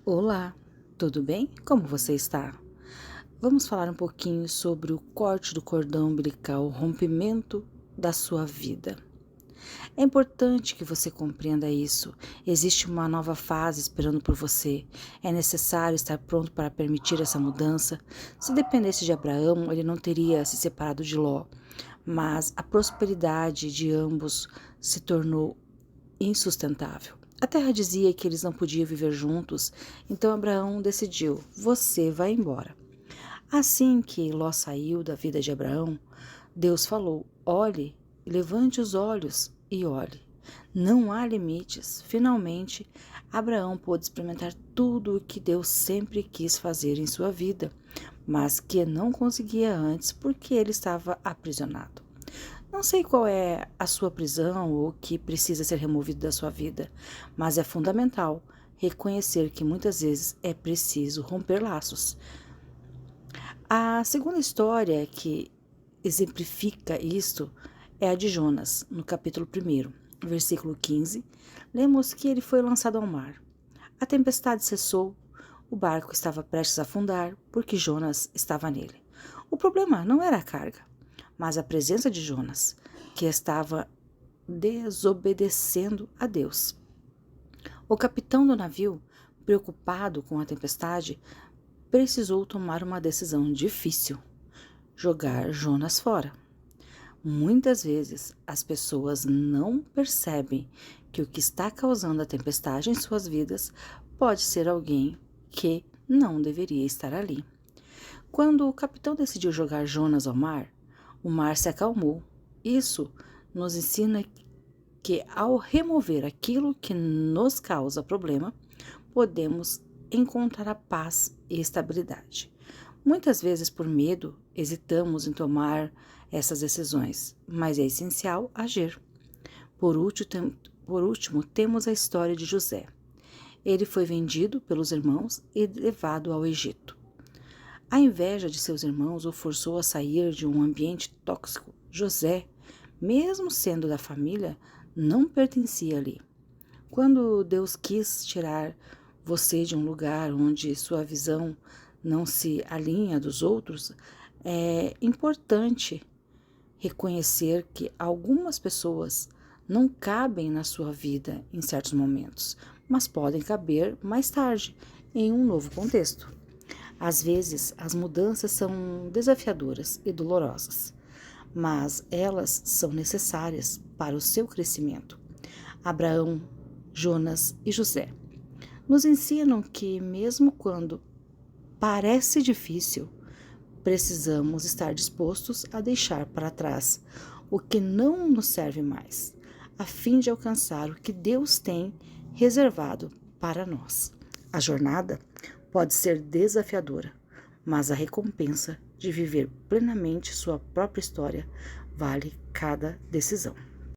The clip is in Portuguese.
Olá, tudo bem? Como você está? Vamos falar um pouquinho sobre o corte do cordão umbilical, o rompimento da sua vida. É importante que você compreenda isso. Existe uma nova fase esperando por você. É necessário estar pronto para permitir essa mudança. Se dependesse de Abraão, ele não teria se separado de Ló, mas a prosperidade de ambos se tornou insustentável. A terra dizia que eles não podiam viver juntos, então Abraão decidiu: você vai embora. Assim que Ló saiu da vida de Abraão, Deus falou: olhe, levante os olhos e olhe. Não há limites. Finalmente, Abraão pôde experimentar tudo o que Deus sempre quis fazer em sua vida, mas que não conseguia antes porque ele estava aprisionado. Não sei qual é a sua prisão ou o que precisa ser removido da sua vida, mas é fundamental reconhecer que muitas vezes é preciso romper laços. A segunda história que exemplifica isto é a de Jonas, no capítulo 1, versículo 15. Lemos que ele foi lançado ao mar. A tempestade cessou, o barco estava prestes a afundar porque Jonas estava nele. O problema não era a carga, mas a presença de Jonas, que estava desobedecendo a Deus. O capitão do navio, preocupado com a tempestade, precisou tomar uma decisão difícil: jogar Jonas fora. Muitas vezes as pessoas não percebem que o que está causando a tempestade em suas vidas pode ser alguém que não deveria estar ali. Quando o capitão decidiu jogar Jonas ao mar, o mar se acalmou. Isso nos ensina que, ao remover aquilo que nos causa problema, podemos encontrar a paz e estabilidade. Muitas vezes, por medo, hesitamos em tomar essas decisões, mas é essencial agir. Por último, temos a história de José. Ele foi vendido pelos irmãos e levado ao Egito. A inveja de seus irmãos o forçou a sair de um ambiente tóxico. José, mesmo sendo da família, não pertencia ali. Quando Deus quis tirar você de um lugar onde sua visão não se alinha dos outros, é importante reconhecer que algumas pessoas não cabem na sua vida em certos momentos, mas podem caber mais tarde, em um novo contexto. Às vezes, as mudanças são desafiadoras e dolorosas, mas elas são necessárias para o seu crescimento. Abraão, Jonas e José nos ensinam que, mesmo quando parece difícil, precisamos estar dispostos a deixar para trás o que não nos serve mais, a fim de alcançar o que Deus tem reservado para nós. A jornada pode ser desafiadora, mas a recompensa de viver plenamente sua própria história vale cada decisão.